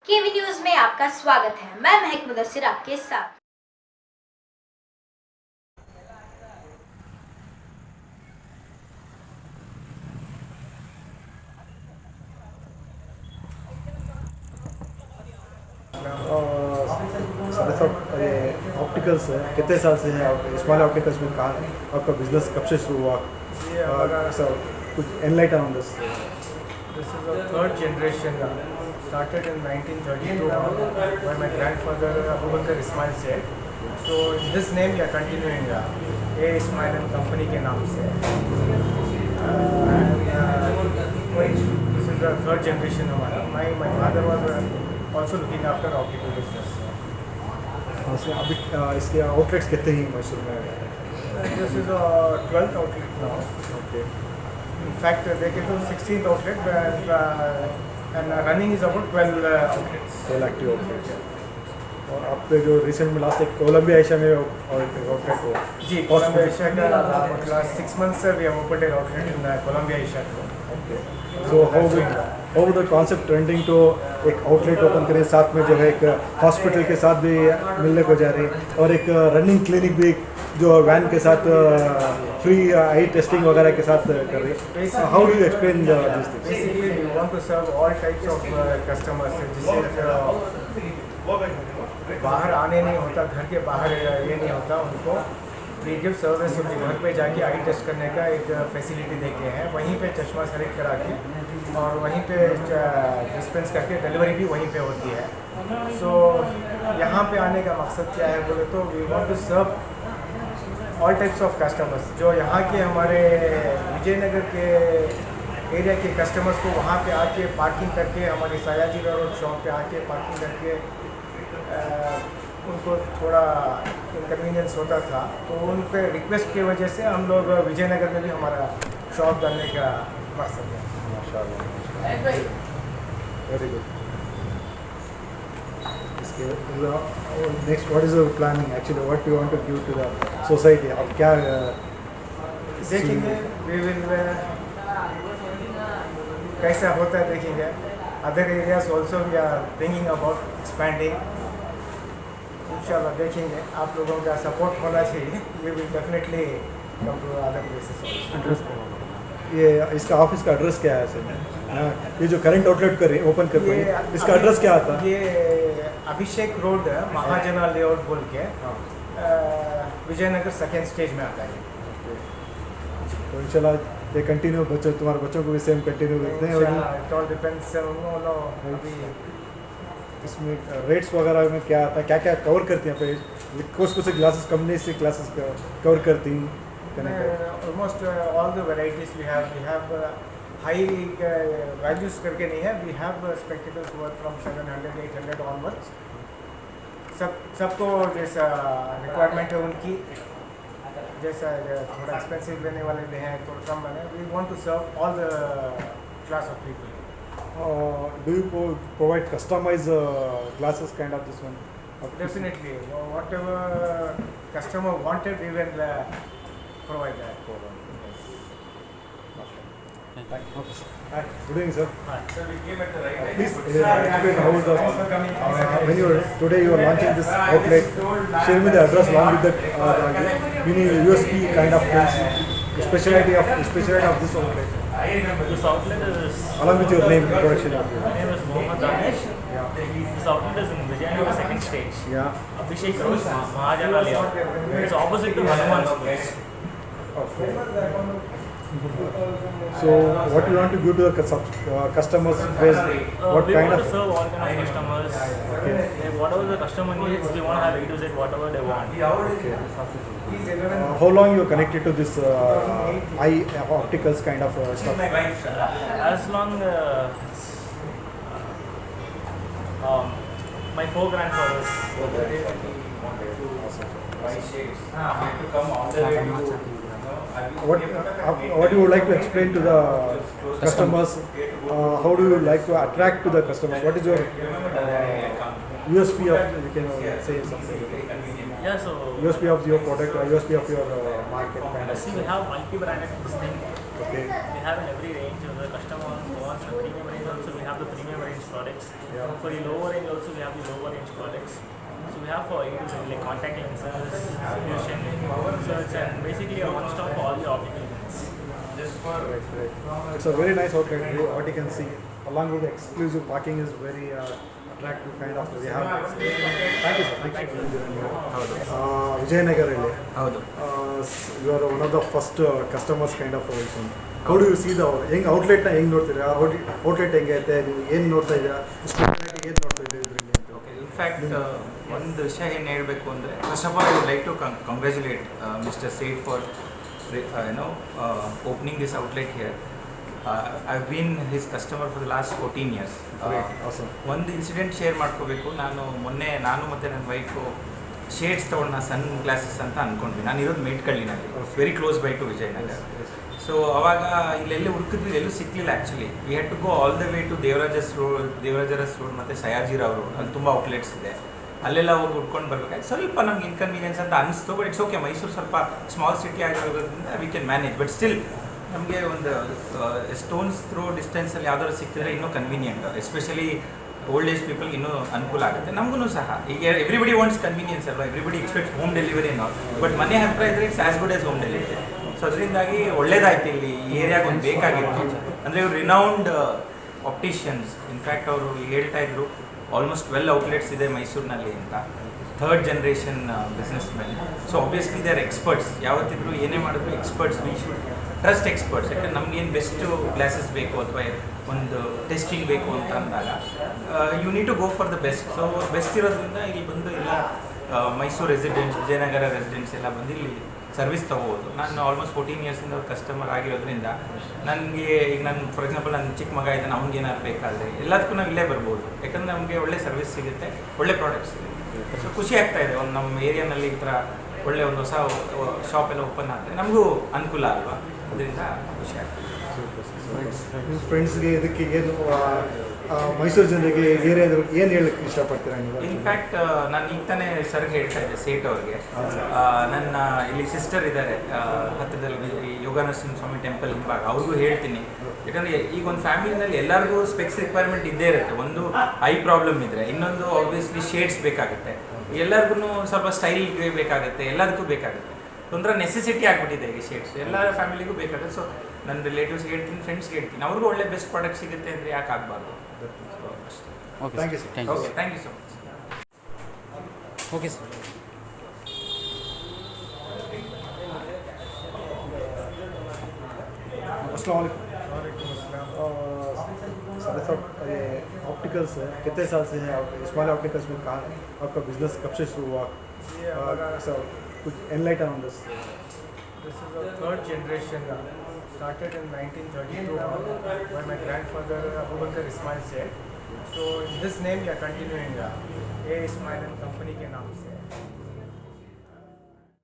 केवी news में आपका स्वागत है। मैं महक मुदस्सिर आपके साथ। सारे सब ये ऑप्टिकल्स है, कितने साल से है स्मॉल ऑप्टिकल्स में? कहाँ आपका बिजनेस कब से शुरू हुआ? सब कुछ enlighten on this. This is a third generation. Started in 1932 by my grandfather Abu Bakr Ismail Sheikh. So in his name we are continuing A Ismail and Company के नाम से. This is the third generation हमारा. My father was also looking after optical business. हाँ sir, अभी इसके outlets कितने ही मैसूर में? This is a 12th outlet now. Okay, In fact, देखें तो 16th outlet and running is about 12 outlets. 12 active outlet है। और आपके जो रिसेंट में लास्ट एक कोलंबिया एशिया में आउटलेट हुआ जी, कोलंबिया एशिया का last 6 months we have opened an outlet in Colombia Asia. So how the concept trending to एक आउटलेट ओपन करें, साथ में जो है एक हॉस्पिटल के साथ भी मिलने को जा रही है और एक रनिंग क्लिनिक भी जो वैन के साथ फ्री आई टेस्टिंग वगैरह के साथ कर रही है। How do you explain this things? Basically, we want to serve all types of customers. जिससे बाहर आने नहीं होता, घर के बाहर ये नहीं होता उनको। We give सर्विस उनके घर पे जाके आई टेस्ट करने का एक फैसिलिटी देते हैं, वहीं पे चश्मा सेलेक्ट करा के और वहीं पे डिस्पेंस करके डिलीवरी भी वहीं पे होती है। सो यहाँ पे आने का मकसद क्या है बोले तो we want to serve all types of customers. जो यहाँ के हमारे विजयनगर के एरिया के कस्टमर्स को वहाँ पे आके पार्किंग करके हमारे सयाजी रोड शॉप पे आके पार्किंग करके उनको थोड़ा इनकन्वीनियंस होता था, तो उन पे रिक्वेस्ट की वजह से हम लोग विजयनगर में भी हमारा शॉप डालने का मकसद है। माशाल्लाह, वेरी गुड। इसके next what is your planning actually, what you want to give to the society? आप क्या देखेंगे वी विल कैसा होता है देखेंगे। Other areas also we are thinking about expanding. इंशाल्लाह देखेंगे, आप लोगों का सपोर्ट होना चाहिए। We will definitely come to other places. Address ये इसका ऑफिस का एड्रेस क्या है सर? ये जो करंट आउटलेट कर रही ओपन कर रही है, इसका एड्रेस क्या आता है? ये अभिषेक रोड महाजना लेआउट बोल के विजयनगर सेकेंड स्टेज में आता है। तो इंशाल्लाह ये कंटिन्यू तुम्हारे बच्चों को भी सेम कंटिन्यू करते हैं। इट ऑल डिपेंड्स अभी इसमें रेट्स वगैरह में क्या आता है, क्या क्या कवर करती हैं? कौन से ग्लासेस कंपनी से क्लासेस कवर करती हैं? Almost all the varieties we have high values करके नहीं है। We have spectacles worth from 700 800 onwards. सबको जैसा रिक्वायरमेंट है उनकी, जैसा थोड़ा एक्सपेंसिव लेने वाले भी हैं, थोड़ा कम बने। We want to serve all the class of people. Do you provide customized glasses kind of this one? Definitely, whatever customer wanted, we will provide that. Good evening, sir. So we came at the right time. Please explain how is the when today you are launching this outlet. Share me the address along with the mini USP kind of things. Speciality of this outlet. This outlet is Along with your name, introduction of my name is Mohammad Danish. This outlet is in Vijayanagara second stage. Yeah. Abhishek Road, Mahajana Layout. It's opposite to Hanuman Schools. Okay. So, what you want to give to the customers? What We kind want of? to serve all kind of customers. Okay. Whatever the customer needs, we want to have A to Z, whatever they want. Okay. How long you are connected to this eye opticals kind of stuff? As long my four grandfathers were there. What you would like to explain to the customers? How do you like to attract to the customers? What is your USP of, you can say something? Yeah, so USP of your product or USP of your market kind of. see, we have multi-branded this thing. Okay. We have in every range. The customer wants the premium range also. We have the premium range products. Yeah. For the lower range also, we have the lower range products. So we have for you like contact lenses, solution, search, and basically a one-stop for all the optical needs. Great. It's a very nice outlet. What you can see, along with the exclusive parking, is very attractive kind of. We have. Thank you, sir. Thank you. ವಿಜಯನಗರಲ್ಲಿ ಹೌದು you are one of the first customers kind of position. How do you see the ಹೆಂಗೆ ಔಟ್ಲೆಟ್ನ ಹೆಂಗೆ ನೋಡ್ತೀರಾ? Outlet ಹೆಂಗೆ ಐತೆ, ನೀವು ಏನು ನೋಡ್ತಾ ಇದ್ದೀರಾ, ಏನು ನೋಡ್ತಾ ಇದ್ದೀರಿ ಇದರಲ್ಲಿ ಅಂತ? ಓಕೆ ಇನ್ಫ್ಯಾಕ್ಟ್ ಒಂದು ವಿಷಯ ಏನು ಹೇಳಬೇಕು ಅಂದರೆ, first of all I would like to congratulate mister Seth for opening this outlet here. I've been his customer for the last 14 years. Awesome. ಒಂದು ಇನ್ಸಿಡೆಂಟ್ ಶೇರ್ ಮಾಡ್ಕೋಬೇಕು. ನಾನು ಮತ್ತು ನನ್ನ ವೈಫು ಶೇಡ್ಸ್ ತೊಗೊಂಡು ಸನ್ ಗ್ಲಾಸಸ್ ಅಂತ ಅಂದ್ಕೊಂಡ್ವಿ. ನಾನು ಇರೋದು ಮೇಟ್ಕಳ್ಳಿನಲ್ಲಿ, very close by to Vijayanagara. So ಅವಾಗ ಇಲ್ಲೆಲ್ಲಿ ಹುಡುಕಿದ್ವಿ, ಎಲ್ಲೂ ಸಿಕ್ಕಲಿಲ್ಲ actually. We had to go all the way to Devaraj Urs road ಮತ್ತು ಸಯಾಜಿರಾವ್ ರೋಡ್. ಅಲ್ಲಿ ತುಂಬ ಔಟ್ಲೆಟ್ಸ್ ಇದೆ, ಅಲ್ಲೆಲ್ಲ ಹೋಗಿ ಹುಡ್ಕೊಂಡು ಬರ್ಬೇಕಾಯ್ತು. ಸ್ವಲ್ಪ ನಮ್ಗೆ ಇನ್ಕನ್ವೀನಿಯನ್ಸ್ ಅಂತ ಅನಿಸ್ತು, ಬಟ್ ಇಟ್ಸ್ ಓಕೆ. ಮೈಸೂರು ಸ್ವಲ್ಪ ಸ್ಮಾಲ್ ಸಿಟಿ ಆಗಿರೋದ್ರಿಂದ we can manage. But still ನಮಗೆ ಒಂದು ಸ್ಟೋನ್ಸ್ ಥ್ರೋ ಡಿಸ್ಟೆನ್ಸಲ್ಲಿ ಯಾವ್ದಾದ್ರು ಸಿಕ್ಕಿದ್ರೆ ಇನ್ನೂ ಕನ್ವೀನಿಯೆಂಟ್, ಎಸ್ಪೆಷಲಿ ಓಲ್ಡ್ ಏಜ್ ಪೀಪಲ್ಗೆ ಇನ್ನೂ ಅನುಕೂಲ ಆಗುತ್ತೆ. ನಮಗೂ ಸಹ ಈಗ ಎವ್ರಿಬಡಿ ವಾಂಟ್ಸ್ ಕನ್ವೀನಿಯನ್ಸ್ ಅಲ್ವಾ, ಎವ್ರಿಬಡಿ ಎಕ್ಸ್ಪೆಕ್ಟ್ ಹೋಮ್ ಡೆಲಿವರಿ ನಾವು. ಬಟ್ ಮನೆ ಹತ್ತಿರ ಇದ್ರೆ it's as good as home delivery. So ಅದರಿಂದಾಗಿ ಒಳ್ಳೇದಾಯ್ತು. ಇಲ್ಲಿ ಈ ಏರಿಯಾಗೆ ಒಂದು ಬೇಕಾಗಿತ್ತು. ಅಂದರೆ ಇವ್ರು ರಿನೌಂಡ್ ಆಪ್ಟಿಷಿಯನ್ಸ್. ಇನ್ಫ್ಯಾಕ್ಟ್ ಅವರು ಹೇಳ್ತಾ ಇದ್ರು ಆಲ್ಮೋಸ್ಟ್ 12 ಔಟ್ಲೆಟ್ಸ್ ಇದೆ ಮೈಸೂರಿನಲ್ಲಿ ಅಂತ. 3rd generation businessman. So obviously they are experts. ಯಾವತ್ತಿದ್ರು ಏನೇ ಮಾಡಿದ್ರು experts, we should trust experts. ಯಾಕಂದ್ರೆ ನಮಗೇನು ಬೆಸ್ಟು ಗ್ಲಾಸಸ್ ಬೇಕು ಅಥವಾ ಒಂದು ಟೆಸ್ಟಿಂಗ್ ಬೇಕು ಅಂತ ಅಂದಾಗ you need to go for the best. So best ಇರೋದ್ರಿಂದ ಇಲ್ಲಿ ಬಂದು ಎಲ್ಲ ಮೈಸೂರು ರೆಸಿಡೆಂಟ್ಸ್, ವಿಜಯನಗರ ರೆಸಿಡೆಂಟ್ಸ್ ಎಲ್ಲ ಬಂದು ಇಲ್ಲಿ ಸರ್ವಿಸ್ ತೊಗೋಬೋದು. ನಾನು ಆಲ್ಮೋಸ್ಟ್ 14 ಇಯರ್ಸಿಂದ ಅವ್ರ ಕಸ್ಟಮರ್ ಆಗಿರೋದ್ರಿಂದ ನನಗೆ ಈಗ ನಾನು ಫಾರ್ ಎಕ್ಸಾಂಪಲ್ ನನ್ನ ಚಿಕ್ಕ ಮಗ ಇದ್ದಾನೆ, ಅವ್ನಿಗೆ ಏನಾದ್ರು ಬೇಕಾದರೆ ಎಲ್ಲದಕ್ಕೂ ನಾವು ಇಲ್ಲೇ ಬರ್ಬೋದು. ಯಾಕಂದರೆ ನಮಗೆ ಒಳ್ಳೆ ಸರ್ವಿಸ್ ಸಿಗುತ್ತೆ, ಒಳ್ಳೆ ಪ್ರಾಡಕ್ಟ್ಸ್ ಸಿಗುತ್ತೆ. ಸೊ ಖುಷಿ ಆಗ್ತಾ ಇದೆ. ಒಂದು ನಮ್ಮ ಏರಿಯಾನಲ್ಲಿ ಈ ಥರ ಒಳ್ಳೆ ಒಂದು ಹೊಸ ಶಾಪ್ ಎಲ್ಲ ಓಪನ್ ಆದರೆ ನಮಗೂ ಅನುಕೂಲ ಅಲ್ವಾ, ಅದರಿಂದ ಖುಷಿ ಆಗ್ತದೆ. ನಿಮ್ಮ ಫ್ರೆಂಡ್ಸ್ಗೆ ಇದಕ್ಕೆ ಏನು ಮೈಸೂರು ಜನರಿಗೆ ಏರಿಯಾದ್ರು ಏನು ಹೇಳಕ್ಕೆ ಇಷ್ಟಪಡ್ತೀರಾ ನೀವು? ಇನ್ಫ್ಯಾಕ್ಟ್ ನಾನು ಈಗ ತಾನೇ ಸರ್ಗೆ ಹೇಳ್ತಾ ಇದ್ದೆ, ಸೇಠ್ ಅವ್ರಿಗೆ. ನನ್ನ ಇಲ್ಲಿ ಸಿಸ್ಟರ್ ಇದ್ದಾರೆ ಹತ್ತಿರದಲ್ಲಿ ಯೋಗ ನರಸಿಂಹ ಸ್ವಾಮಿ ಟೆಂಪಲ್ ಹಿಂಭಾಗ. ಅವ್ರಿಗೂ ಹೇಳ್ತೀನಿ, ಯಾಕಂದರೆ ಈಗ ಒಂದು ಫ್ಯಾಮಿಲಿನಲ್ಲಿ ಎಲ್ಲರಿಗೂ ಸ್ಪೆಕ್ಸ್ ರಿಕ್ವೈರ್ಮೆಂಟ್ ಇದ್ದೇ ಇರುತ್ತೆ. ಒಂದು ಐ ಪ್ರಾಬ್ಲಮ್ ಇದ್ದರೆ, ಇನ್ನೊಂದು ಆಬ್ವಿಯಸ್ಲಿ ಶೇಡ್ಸ್ ಬೇಕಾಗುತ್ತೆ, ಎಲ್ಲರಿಗೂ ಸ್ವಲ್ಪ ಸ್ಟೈಲ್ ಬೇಕಾಗುತ್ತೆ, ಎಲ್ಲದಕ್ಕೂ ಬೇಕಾಗುತ್ತೆ. ಒಂಥರ ನೆಸೆಸಿಟಿ ಆಗಿಬಿಟ್ಟಿದೆ ಈಗ ಶೇಡ್ಸ್, ಎಲ್ಲ ಫ್ಯಾಮಿಲಿಗೂ ಬೇಕಾಗುತ್ತೆ. ಸೊ ನನ್ನ ರಿಲೇಟಿವ್ಸ್ಗೆ ಹೇಳ್ತೀನಿ, ಫ್ರೆಂಡ್ಸ್ಗೆ ಹೇಳ್ತೀನಿ, ಅವ್ರಿಗೂ ಒಳ್ಳೆ ಬೆಸ್ಟ್ ಪ್ರಾಡಕ್ಟ್ ಸಿಗುತ್ತೆ ಅಂದರೆ ಯಾಕೆ ಆಗಬಾರ್ದು. Okay, thank you sir. Okay, thank you so much. Okay sir. अस्सलाम वालेकुम। सारे साहब, ये ऑप्टिकल्स है, कितने साल से हैं आप इस्माइल ऑप्टिकल्स में? कहाँ आपका बिजनेस कब से शुरू हुआ? सर कुछ enlighten on this. This is our 3rd generation. Started in 1932 by my grandfather Abubakar Ismail Sheikh. So in this name we are continuing A Ismail and company के नाम से.